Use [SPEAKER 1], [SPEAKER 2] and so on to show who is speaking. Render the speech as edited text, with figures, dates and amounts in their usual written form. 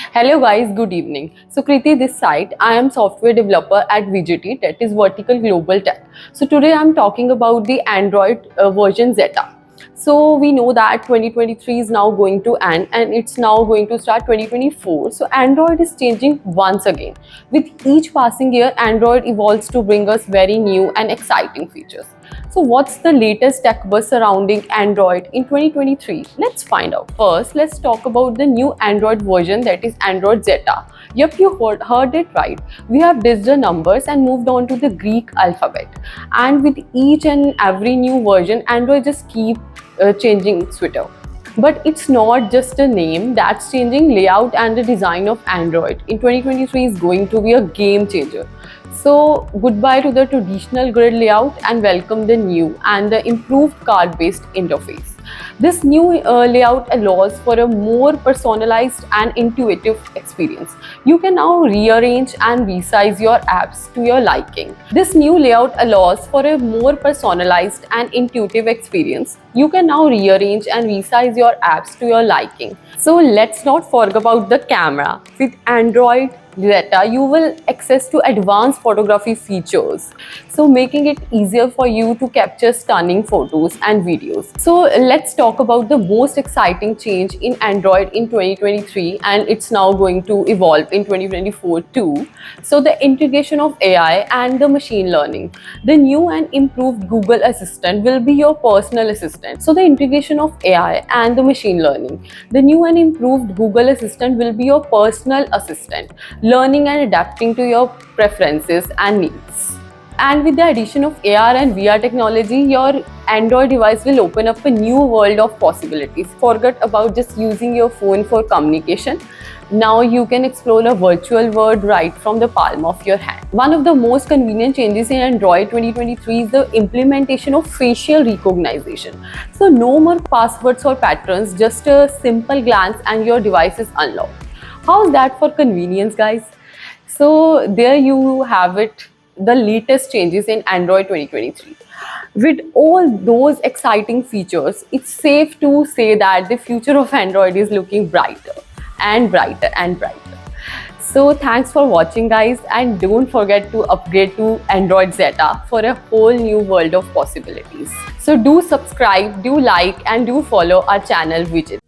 [SPEAKER 1] Hello guys, good evening. So Kriti this side, I am software developer at VGT, that is Verticle Global Tech. So today I'm talking about the Android version Zeta. So we know that 2023 is now going to end and it's now going to start 2024. So Android is changing once again. With each passing year, Android evolves to bring us very new and exciting features. So what's the latest tech buzz surrounding Android in 2023? Let's find out. First, let's talk about the new Android version, that is Android Zeta. Yep, you heard it right. We have ditched the numbers and moved on to the Greek alphabet. And with each and every new version, Android just keep changing Twitter. But it's not just a name that's changing. Layout and the design of Android in 2023 is going to be a game changer. So goodbye to the traditional grid layout and welcome the new and the improved card-based interface. This new layout allows for a more personalized and intuitive experience. You can now rearrange and resize your apps to your liking. This new layout allows for a more personalized and intuitive experience. You can now rearrange and resize your apps to your liking. So let's not forget about the camera. With Android Zeta, you will access to advanced photography features, so making it easier for you to capture stunning photos and videos. So let's talk about the most exciting change in Android in 2023, and it's now going to evolve in 2024 too. So the integration of AI and the machine learning. The new and improved Google Assistant will be your personal assistant. So the integration of AI and the machine learning. The new and improved Google Assistant will be your personal assistant, learning and adapting to your preferences and needs. And with the addition of AR and VR technology, your Android device will open up a new world of possibilities. Forget about just using your phone for communication. Now you can explore a virtual world right from the palm of your hand. One of the most convenient changes in Android 2023 is the implementation of facial recognition. So no more passwords or patterns, just a simple glance and your device is unlocked. How's that for convenience, guys? So there you have it, the latest changes in Android 2023. With all those exciting features, it's safe to say that the future of Android is looking brighter and brighter and brighter. So thanks for watching, guys, and don't forget to upgrade to Android Zeta for a whole new world of possibilities. So do subscribe, do like and do follow our channel VGT.